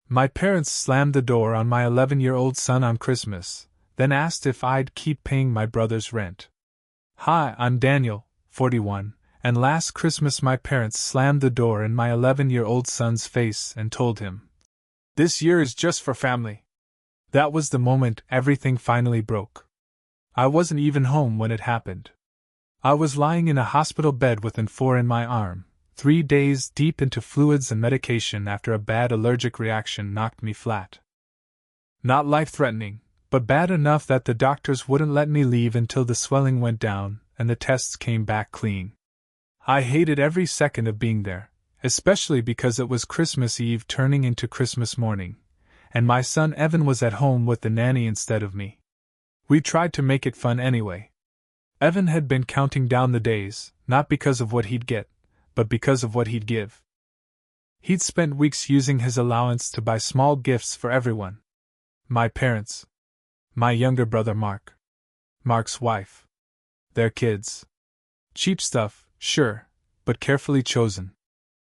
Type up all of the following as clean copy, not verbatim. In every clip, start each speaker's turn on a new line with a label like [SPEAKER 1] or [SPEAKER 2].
[SPEAKER 1] My parents slammed the door on my 11-year-old son on Christmas, then asked if I'd keep paying my brother's rent. Hi, I'm Daniel, 41, and last Christmas my parents slammed the door in my 11-year-old son's face and told him, "This year is just for family." That was the moment everything finally broke. I wasn't even home when it happened. I was lying in a hospital bed with an 4 in my arm, 3 days deep into fluids and medication after a bad allergic reaction knocked me flat. Not life-threatening, but bad enough that the doctors wouldn't let me leave until the swelling went down and the tests came back clean. I hated every second of being there, especially because it was Christmas Eve turning into Christmas morning, and my son Evan was at home with the nanny instead of me. We tried to make it fun anyway. Evan had been counting down the days, not because of what he'd get, but because of what he'd give. He'd spent weeks using his allowance to buy small gifts for everyone. My parents. My younger brother Mark. Mark's wife. Their kids. Cheap stuff, sure, but carefully chosen.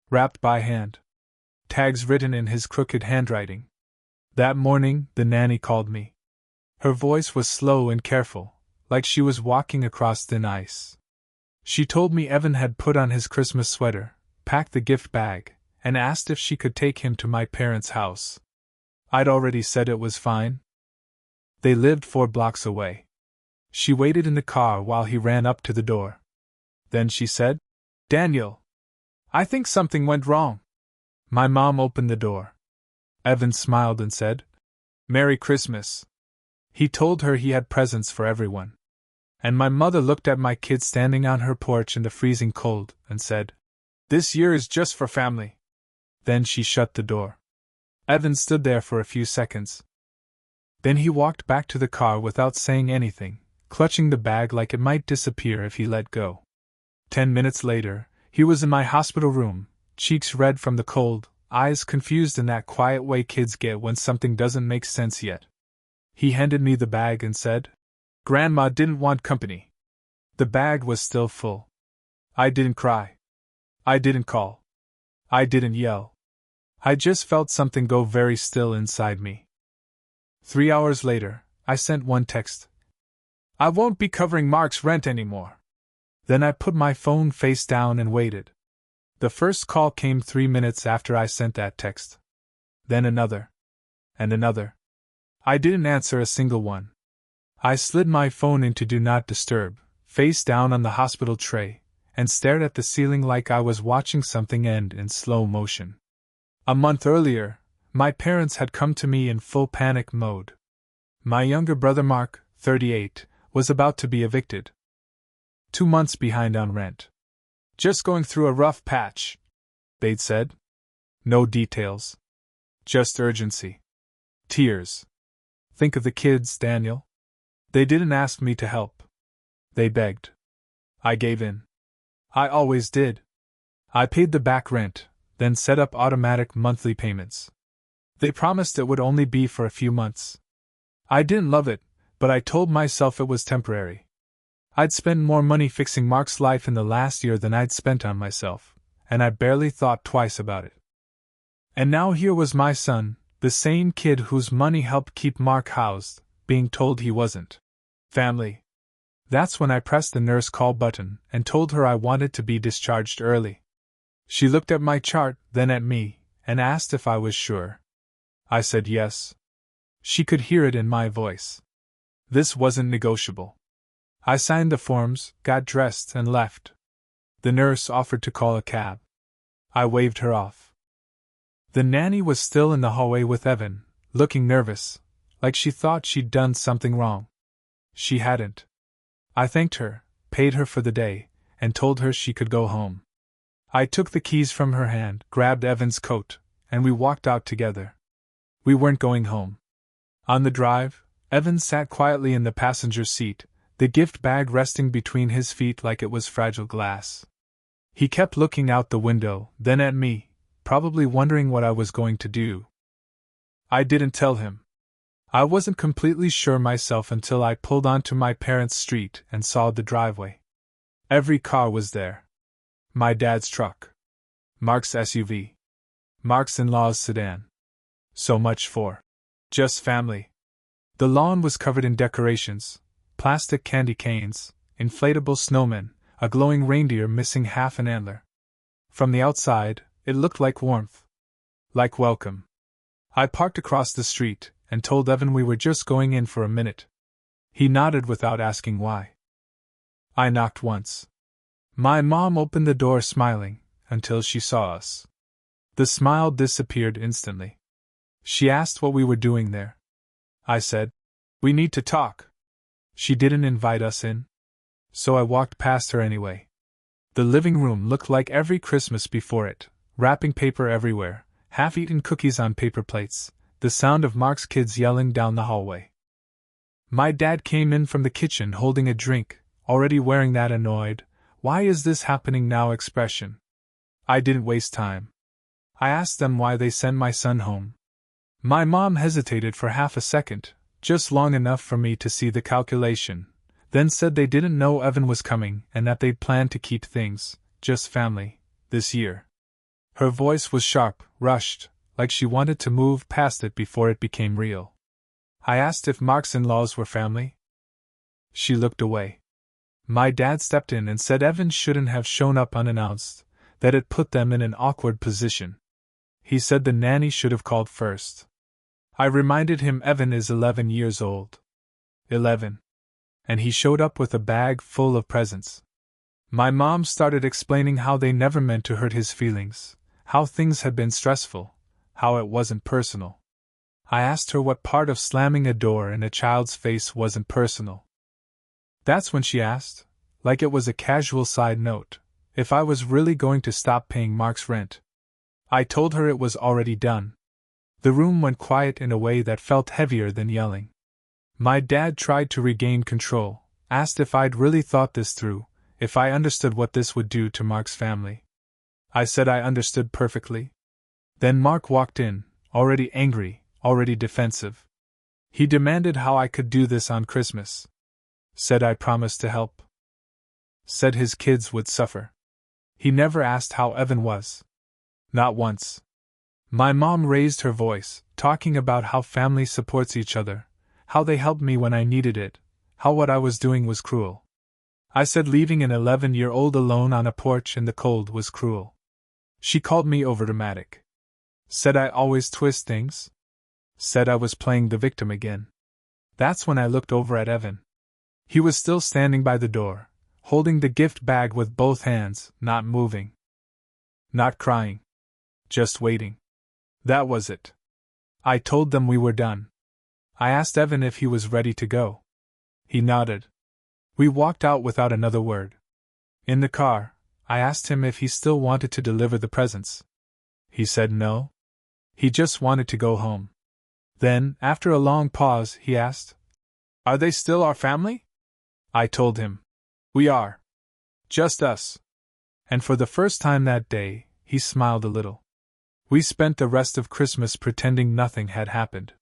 [SPEAKER 1] Wrapped by hand. Tags written in his crooked handwriting. That morning, the nanny called me. Her voice was slow and careful, like she was walking across thin ice. She told me Evan had put on his Christmas sweater, packed the gift bag, and asked if she could take him to my parents' house. I'd already said it was fine. They lived 4 blocks away. She waited in the car while he ran up to the door. Then she said, "Daniel, I think something went wrong." My mom opened the door. Evan smiled and said, "Merry Christmas." He told her he had presents for everyone. And my mother looked at my kid standing on her porch in the freezing cold and said, "This year is just for family." Then she shut the door. Evan stood there for a few seconds. Then he walked back to the car without saying anything, clutching the bag like it might disappear if he let go. 10 minutes later, he was in my hospital room, cheeks red from the cold, eyes confused in that quiet way kids get when something doesn't make sense yet. He handed me the bag and said, "Grandma didn't want company." The bag was still full. I didn't cry. I didn't call. I didn't yell. I just felt something go very still inside me. 3 hours later, I sent one text. "I won't be covering Mark's rent anymore." Then I put my phone face down and waited. The first call came 3 minutes after I sent that text. Then another. And another. I didn't answer a single one. I slid my phone into Do Not Disturb, face down on the hospital tray, and stared at the ceiling like I was watching something end in slow motion. A month earlier, my parents had come to me in full panic mode. My younger brother Mark, 38, was about to be evicted. 2 months behind on rent. "Just going through a rough patch," they'd said. No details. Just urgency. Tears. "Think of the kids, Daniel." They didn't ask me to help. They begged. I gave in. I always did. I paid the back rent, then set up automatic monthly payments. They promised it would only be for a few months. I didn't love it, but I told myself it was temporary. I'd spent more money fixing Mark's life in the last year than I'd spent on myself, and I barely thought twice about it. And now here was my son, the same kid whose money helped keep Mark housed, being told he wasn't family. That's when I pressed the nurse call button and told her I wanted to be discharged early. She looked at my chart, then at me, and asked if I was sure. I said yes. She could hear it in my voice. This wasn't negotiable. I signed the forms, got dressed, and left. The nurse offered to call a cab. I waved her off. The nanny was still in the hallway with Evan, looking nervous, like she thought she'd done something wrong. She hadn't. I thanked her, paid her for the day, and told her she could go home. I took the keys from her hand, grabbed Evan's coat, and we walked out together. We weren't going home. On the drive, Evan sat quietly in the passenger seat, the gift bag resting between his feet like it was fragile glass. He kept looking out the window, then at me, probably wondering what I was going to do. I didn't tell him. I wasn't completely sure myself until I pulled onto my parents' street and saw the driveway. Every car was there. My dad's truck. Mark's SUV. Mark's in-law's sedan. So much for just family. The lawn was covered in decorations, plastic candy canes, inflatable snowmen, a glowing reindeer missing half an antler. From the outside, it looked like warmth. Like welcome. I parked across the street and told Evan we were just going in for a minute. He nodded without asking why. I knocked once. My mom opened the door smiling until she saw us. The smile disappeared instantly. She asked what we were doing there. I said, "We need to talk." She didn't invite us in. So I walked past her anyway. The living room looked like every Christmas before it, wrapping paper everywhere, half-eaten cookies on paper plates, the sound of Mark's kids yelling down the hallway. My dad came in from the kitchen holding a drink, already wearing that annoyed, "Why is this happening now" expression. I didn't waste time. I asked them why they sent my son home. My mom hesitated for half a second, just long enough for me to see the calculation, then said they didn't know Evan was coming and that they'd planned to keep things, just family, this year. Her voice was sharp, rushed, like she wanted to move past it before it became real. I asked if Mark's in-laws were family. She looked away. My dad stepped in and said Evan shouldn't have shown up unannounced, that it put them in an awkward position. He said the nanny should have called first. I reminded him Evan is 11 years old. 11. And he showed up with a bag full of presents. My mom started explaining how they never meant to hurt his feelings, how things had been stressful, how it wasn't personal. I asked her what part of slamming a door in a child's face wasn't personal. That's when she asked, like it was a casual side note, if I was really going to stop paying Mark's rent. I told her it was already done. The room went quiet in a way that felt heavier than yelling. My dad tried to regain control, asked if I'd really thought this through, if I understood what this would do to Mark's family. I said I understood perfectly. Then Mark walked in, already angry, already defensive. He demanded how I could do this on Christmas. Said I promised to help. Said his kids would suffer. He never asked how Evan was. Not once. My mom raised her voice, talking about how family supports each other, how they helped me when I needed it, how what I was doing was cruel. I said leaving an 11-year-old alone on a porch in the cold was cruel. She called me overdramatic. Said I always twist things. Said I was playing the victim again. That's when I looked over at Evan. He was still standing by the door, holding the gift bag with both hands, not moving. Not crying. Just waiting. That was it. I told them we were done. I asked Evan if he was ready to go. He nodded. We walked out without another word. In the car, I asked him if he still wanted to deliver the presents. He said no. He just wanted to go home. Then, after a long pause, he asked, "Are they still our family?" I told him, "We are. Just us." And for the first time that day, he smiled a little. We spent the rest of Christmas pretending nothing had happened.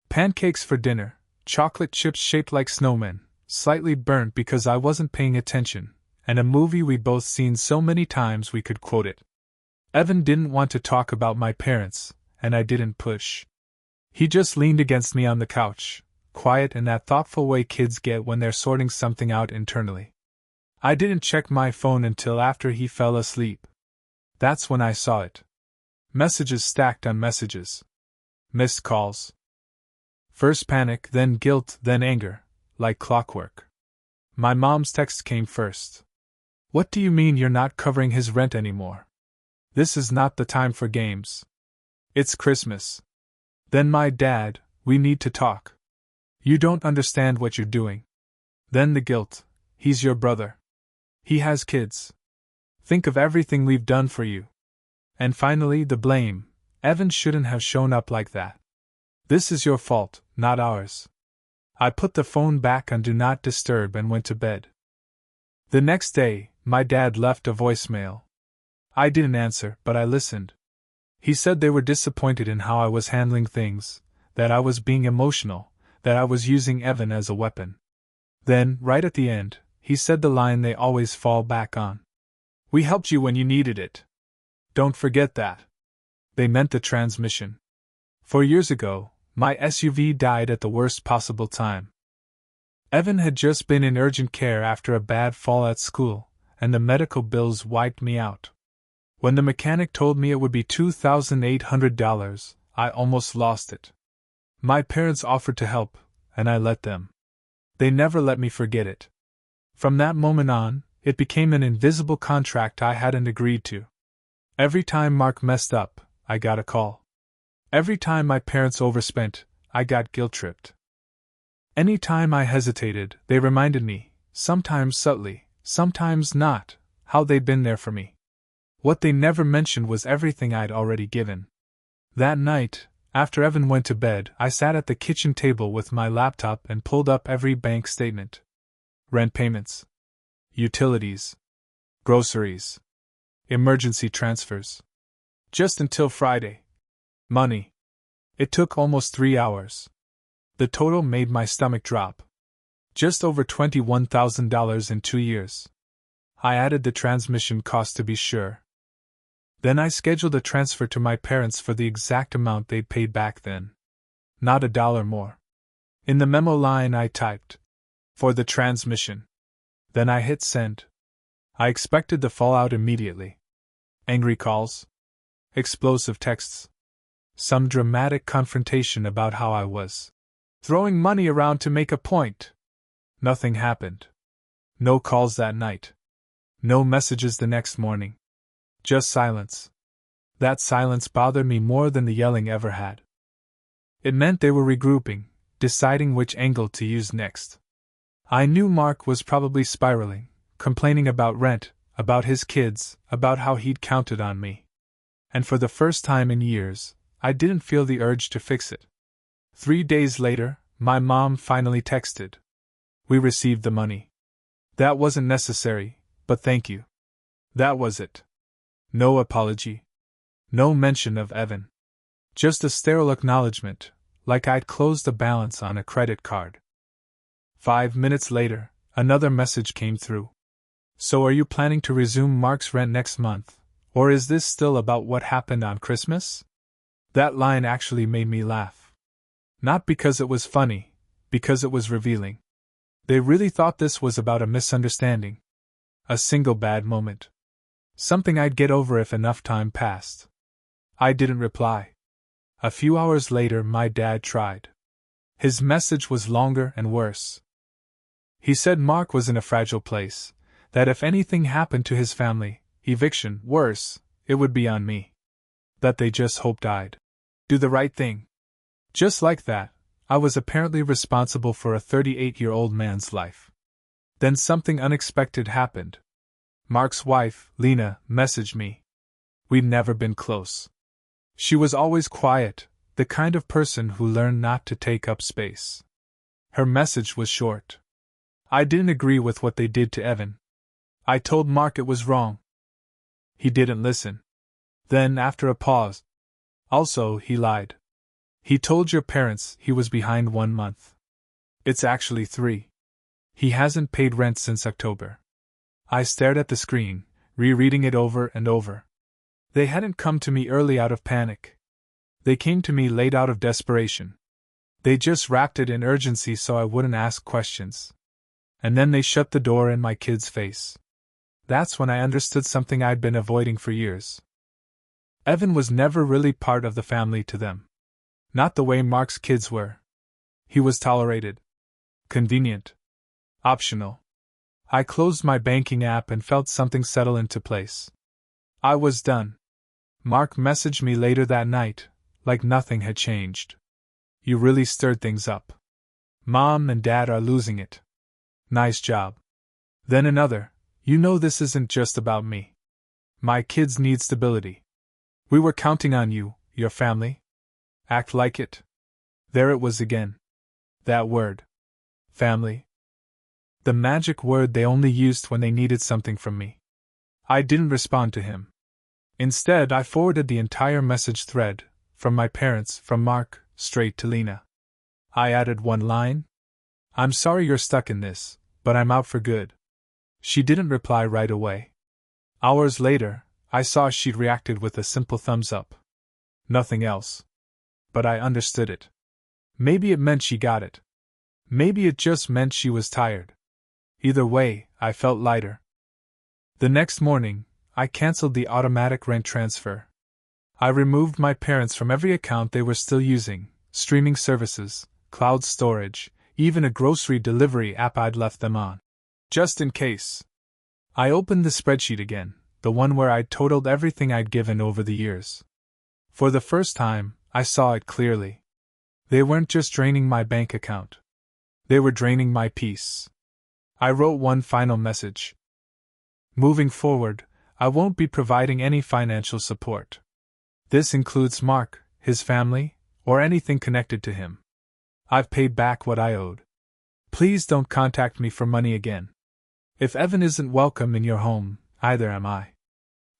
[SPEAKER 1] Pancakes for dinner, chocolate chips shaped like snowmen, slightly burnt because I wasn't paying attention, and a movie we'd both seen so many times we could quote it. Evan didn't want to talk about my parents, and I didn't push. He just leaned against me on the couch, quiet in that thoughtful way kids get when they're sorting something out internally. I didn't check my phone until after he fell asleep. That's when I saw it. Messages stacked on messages. Missed calls. First panic, then guilt, then anger, like clockwork. My mom's text came first. "What do you mean you're not covering his rent anymore? This is not the time for games. It's Christmas." Then my dad, "We need to talk. You don't understand what you're doing." Then the guilt, "He's your brother. He has kids. Think of everything we've done for you." And finally the blame, "Evan shouldn't have shown up like that. This is your fault, not ours." I put the phone back on Do Not Disturb and went to bed. The next day, my dad left a voicemail. I didn't answer, but I listened. He said they were disappointed in how I was handling things, that I was being emotional, that I was using Evan as a weapon. Then, right at the end, he said the line they always fall back on. "We helped you when you needed it. Don't forget that." They meant the transmission. 4 years ago, my SUV died at the worst possible time. Evan had just been in urgent care after a bad fall at school, and the medical bills wiped me out. When the mechanic told me it would be $2,800, I almost lost it. My parents offered to help, and I let them. They never let me forget it. From that moment on, it became an invisible contract I hadn't agreed to. Every time Mark messed up, I got a call. Every time my parents overspent, I got guilt-tripped. Any time I hesitated, they reminded me, sometimes subtly, sometimes not, how they'd been there for me. What they never mentioned was everything I'd already given. That night, after Evan went to bed, I sat at the kitchen table with my laptop and pulled up every bank statement. Rent payments. Utilities. Groceries. Emergency transfers. Just until Friday. Money. It took almost 3 hours. The total made my stomach drop. Just over $21,000 in 2 years. I added the transmission cost to be sure. Then I scheduled a transfer to my parents for the exact amount they'd paid back then. Not a dollar more. In the memo line I typed, "For the transmission." Then I hit send. I expected the fallout immediately. Angry calls. Explosive texts. Some dramatic confrontation about how I was throwing money around to make a point. Nothing happened. No calls that night. No messages the next morning. Just silence. That silence bothered me more than the yelling ever had. It meant they were regrouping, deciding which angle to use next. I knew Mark was probably spiraling, complaining about rent, about his kids, about how he'd counted on me. And for the first time in years, I didn't feel the urge to fix it. 3 days later, my mom finally texted. "We received the money. That wasn't necessary, but thank you." That was it. No apology. No mention of Evan. Just a sterile acknowledgement, like I'd closed a balance on a credit card. 5 minutes later, another message came through. "So are you planning to resume Mark's rent next month, or is this still about what happened on Christmas?" That line actually made me laugh. Not because it was funny, because it was revealing. They really thought this was about a misunderstanding. A single bad moment. Something I'd get over if enough time passed. I didn't reply. A few hours later, my dad tried. His message was longer and worse. He said Mark was in a fragile place, that if anything happened to his family, eviction, worse, it would be on me. That they just hoped I'd do the right thing. Just like that, I was apparently responsible for a 38-year-old man's life. Then something unexpected happened. Mark's wife, Lena, messaged me. We'd never been close. She was always quiet, the kind of person who learned not to take up space. Her message was short. I didn't agree with what they did to Evan. I told Mark it was wrong. He didn't listen. Then, after a pause, also, he lied. He told your parents he was behind 1 month. It's actually 3. He hasn't paid rent since October. I stared at the screen, rereading it over and over. They hadn't come to me early out of panic. They came to me late out of desperation. They just wrapped it in urgency so I wouldn't ask questions. And then they shut the door in my kid's face. That's when I understood something I'd been avoiding for years. Evan was never really part of the family to them. Not the way Mark's kids were. He was tolerated. Convenient. Optional. I closed my banking app and felt something settle into place. I was done. Mark messaged me later that night, like nothing had changed. You really stirred things up. Mom and Dad are losing it. Nice job. Then another, you know this isn't just about me. My kids need stability. We were counting on you, your family. Act like it. There it was again. That word. Family. The magic word they only used when they needed something from me. I didn't respond to him. Instead, I forwarded the entire message thread, from my parents, from Mark, straight to Lena. I added one line. I'm sorry you're stuck in this, but I'm out for good. She didn't reply right away. Hours later, I saw she'd reacted with a simple thumbs up. Nothing else. but I understood it. Maybe it meant she got it. Maybe it just meant she was tired. Either way, I felt lighter. The next morning, I canceled the automatic rent transfer. I removed my parents from every account they were still using, streaming services, cloud storage, even a grocery delivery app I'd left them on. Just in case. I opened the spreadsheet again, the one where I'd totaled everything I'd given over the years. For the first time, I saw it clearly. They weren't just draining my bank account. They were draining my peace. I wrote one final message. Moving forward, I won't be providing any financial support. This includes Mark, his family, or anything connected to him. I've paid back what I owed. Please don't contact me for money again. If Evan isn't welcome in your home, either am I.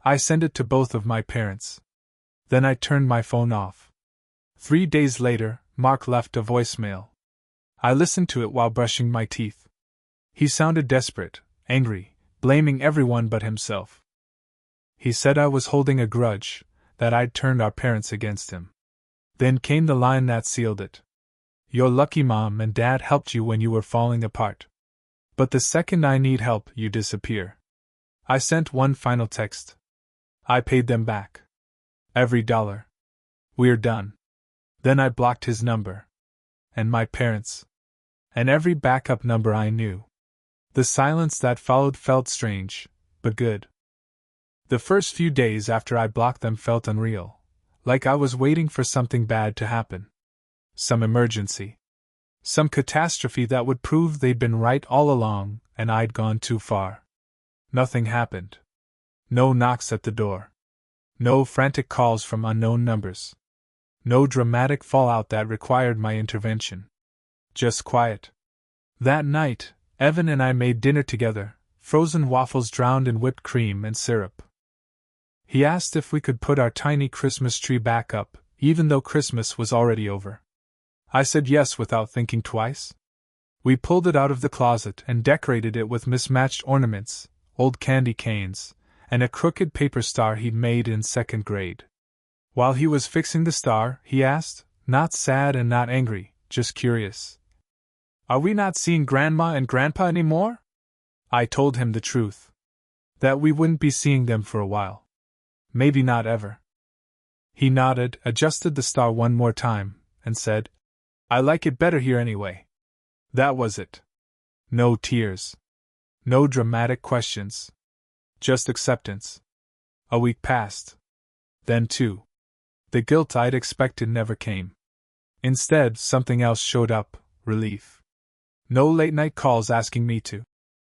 [SPEAKER 1] I sent it to both of my parents. Then I turned my phone off. 3 days later, Mark left a voicemail. I listened to it while brushing my teeth. He sounded desperate, angry, blaming everyone but himself. He said I was holding a grudge, that I'd turned our parents against him. Then came the line that sealed it. You're lucky Mom and Dad helped you when you were falling apart. But the second I need help, you disappear. I sent one final text. I paid them back. Every dollar. We're done. Then I blocked his number. And my parents. And every backup number I knew. The silence that followed felt strange, but good. The first few days after I blocked them felt unreal, like I was waiting for something bad to happen. Some emergency. Some catastrophe that would prove they'd been right all along and I'd gone too far. Nothing happened. No knocks at the door. No frantic calls from unknown numbers. No dramatic fallout that required my intervention. Just quiet. That night, Evan and I made dinner together, frozen waffles drowned in whipped cream and syrup. He asked if we could put our tiny Christmas tree back up, even though Christmas was already over. I said yes without thinking twice. We pulled it out of the closet and decorated it with mismatched ornaments, old candy canes, and a crooked paper star he'd made in 2nd grade. While he was fixing the star, he asked, not sad and not angry, just curious. Are we not seeing Grandma and Grandpa anymore? I told him the truth. That we wouldn't be seeing them for a while. Maybe not ever. He nodded, adjusted the star one more time, and said, I like it better here anyway. That was it. No tears. No dramatic questions. Just acceptance. A week passed. Then 2. The guilt I'd expected never came. Instead, something else showed up, relief. No late-night calls asking me to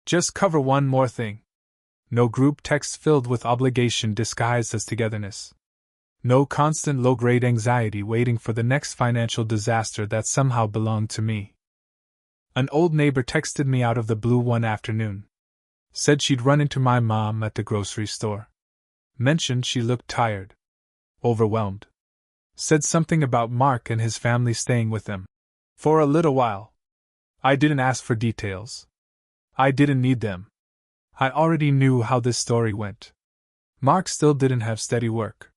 [SPEAKER 1] just cover one more thing. No group texts filled with obligation disguised as togetherness. No constant low-grade anxiety waiting for the next financial disaster that somehow belonged to me. An old neighbor texted me out of the blue one afternoon. Said she'd run into my mom at the grocery store. Mentioned she looked tired. Overwhelmed. Said something about Mark and his family staying with them. For a little while. I didn't ask for details. I didn't need them. I already knew how this story went. Mark still didn't have steady work.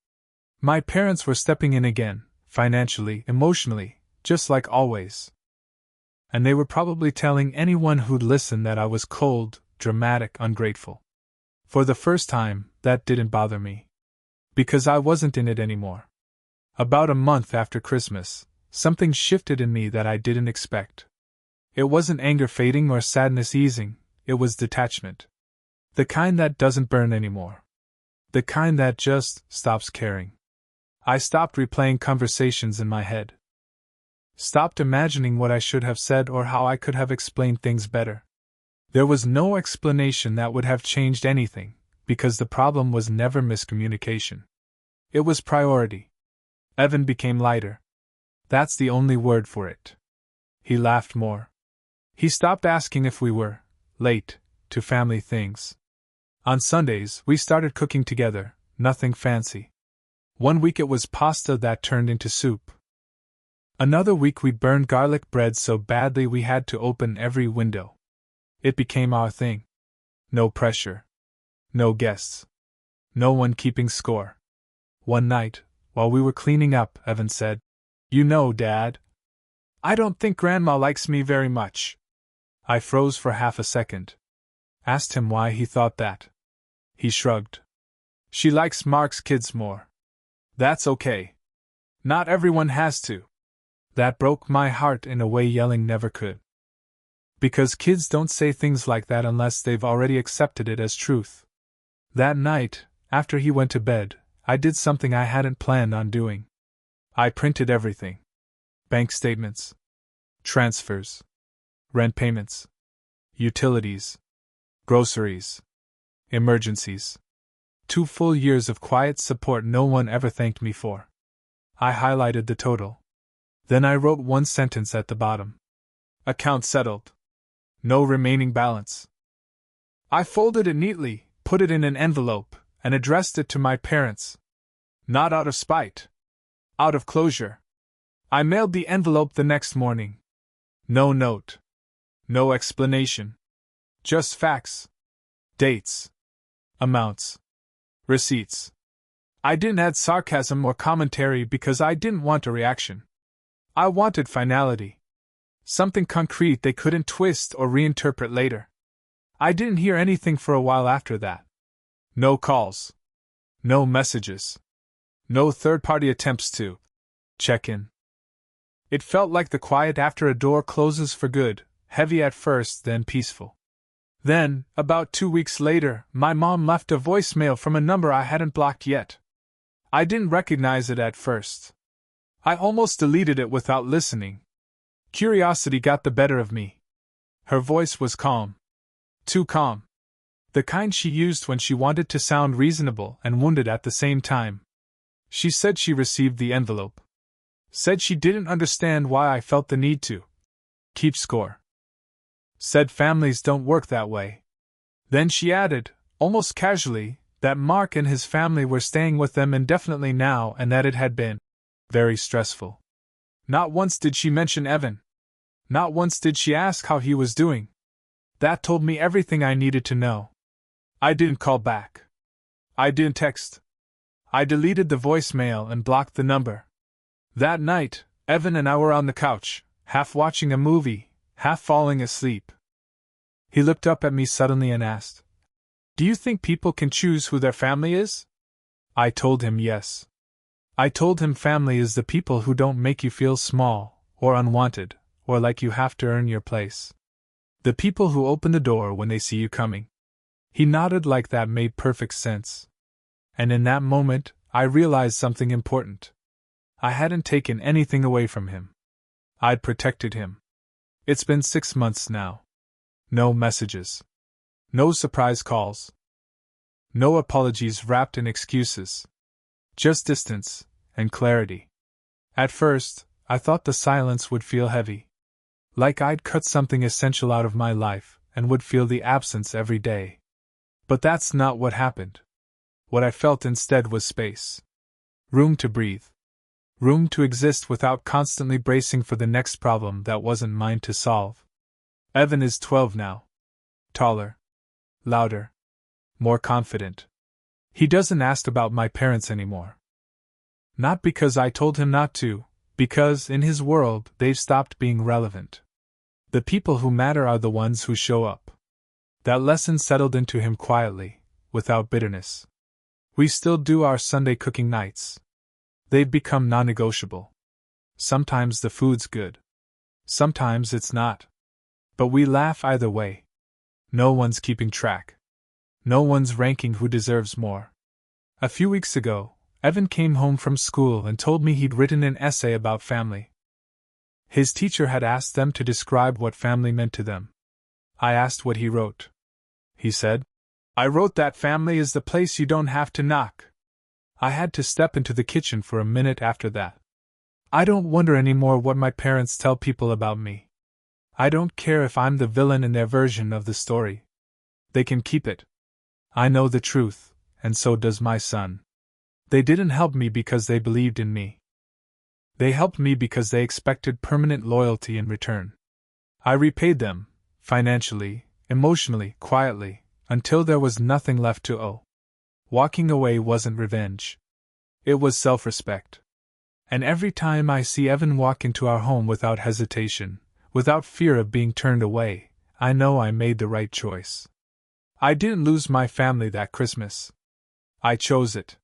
[SPEAKER 1] My parents were stepping in again, financially, emotionally, just like always. And they were probably telling anyone who'd listen that I was cold, dramatic, ungrateful. For the first time, that didn't bother me. Because I wasn't in it anymore. About a month after Christmas, something shifted in me that I didn't expect. It wasn't anger fading or sadness easing, it was detachment. The kind that doesn't burn anymore. The kind that just stops caring. I stopped replaying conversations in my head. Stopped imagining what I should have said or how I could have explained things better. There was no explanation that would have changed anything, because the problem was never miscommunication. It was priority. Evan became lighter. That's the only word for it. He laughed more. He stopped asking if we were late to family things. On Sundays, we started cooking together, nothing fancy. One week it was pasta that turned into soup. Another week we burned garlic bread so badly we had to open every window. It became our thing. No pressure. No guests. No one keeping score. One night, while we were cleaning up, Evan said, You know, Dad, I don't think Grandma likes me very much. I froze for half a second. Asked him why he thought that. He shrugged. She likes Mark's kids more. That's okay. Not everyone has to. That broke my heart in a way yelling never could. Because kids don't say things like that unless they've already accepted it as truth. That night, after he went to bed, I did something I hadn't planned on doing. I printed everything. Bank statements. Transfers. Rent payments. Utilities. Groceries. Emergencies. 2 full years of quiet support no one ever thanked me for. I highlighted the total. Then I wrote one sentence at the bottom. Account settled. No remaining balance. I folded it neatly, put it in an envelope, and addressed it to my parents. Not out of spite. Out of closure. I mailed the envelope the next morning. No note. No explanation. Just facts. Dates. Amounts. Receipts. I didn't add sarcasm or commentary because I didn't want a reaction. I wanted finality. Something concrete they couldn't twist or reinterpret later. I didn't hear anything for a while after that. No calls. No messages. No third-party attempts to check in. It felt like the quiet after a door closes for good, heavy at first, then peaceful. Then, about 2 weeks later, my mom left a voicemail from a number I hadn't blocked yet. I didn't recognize it at first. I almost deleted it without listening. Curiosity got the better of me. Her voice was calm. Too calm. The kind she used when she wanted to sound reasonable and wounded at the same time. She said she received the envelope. Said she didn't understand why I felt the need to keep score. Said families don't work that way. Then she added, almost casually, that Mark and his family were staying with them indefinitely now and that it had been very stressful. Not once did she mention Evan. Not once did she ask how he was doing. That told me everything I needed to know. I didn't call back. I didn't text. I deleted the voicemail and blocked the number. That night, Evan and I were on the couch, half watching a movie, half falling asleep. He looked up at me suddenly and asked, "Do you think people can choose who their family is?" I told him yes. I told him family is the people who don't make you feel small, or unwanted, or like you have to earn your place. The people who open the door when they see you coming. He nodded like that made perfect sense. And in that moment, I realized something important. I hadn't taken anything away from him. I'd protected him. It's been 6 months now. No messages. No surprise calls. No apologies wrapped in excuses. Just distance and clarity. At first, I thought the silence would feel heavy. Like I'd cut something essential out of my life and would feel the absence every day. But that's not what happened. What I felt instead was space. Room to breathe. Room to exist without constantly bracing for the next problem that wasn't mine to solve. Evan is 12 now. Taller. Louder. More confident. He doesn't ask about my parents anymore. Not because I told him not to, because, in his world, they've stopped being relevant. The people who matter are the ones who show up. That lesson settled into him quietly, without bitterness. We still do our Sunday cooking nights. They've become non-negotiable. Sometimes the food's good. Sometimes it's not. But we laugh either way. No one's keeping track. No one's ranking who deserves more. A few weeks ago, Evan came home from school and told me he'd written an essay about family. His teacher had asked them to describe what family meant to them. I asked what he wrote. He said, "I wrote that family is the place you don't have to knock." I had to step into the kitchen for a minute after that. I don't wonder anymore what my parents tell people about me. I don't care if I'm the villain in their version of the story. They can keep it. I know the truth, and so does my son. They didn't help me because they believed in me. They helped me because they expected permanent loyalty in return. I repaid them, financially, emotionally, quietly, until there was nothing left to owe. Walking away wasn't revenge. It was self-respect. And every time I see Evan walk into our home without hesitation, without fear of being turned away, I know I made the right choice. I didn't lose my family that Christmas. I chose it.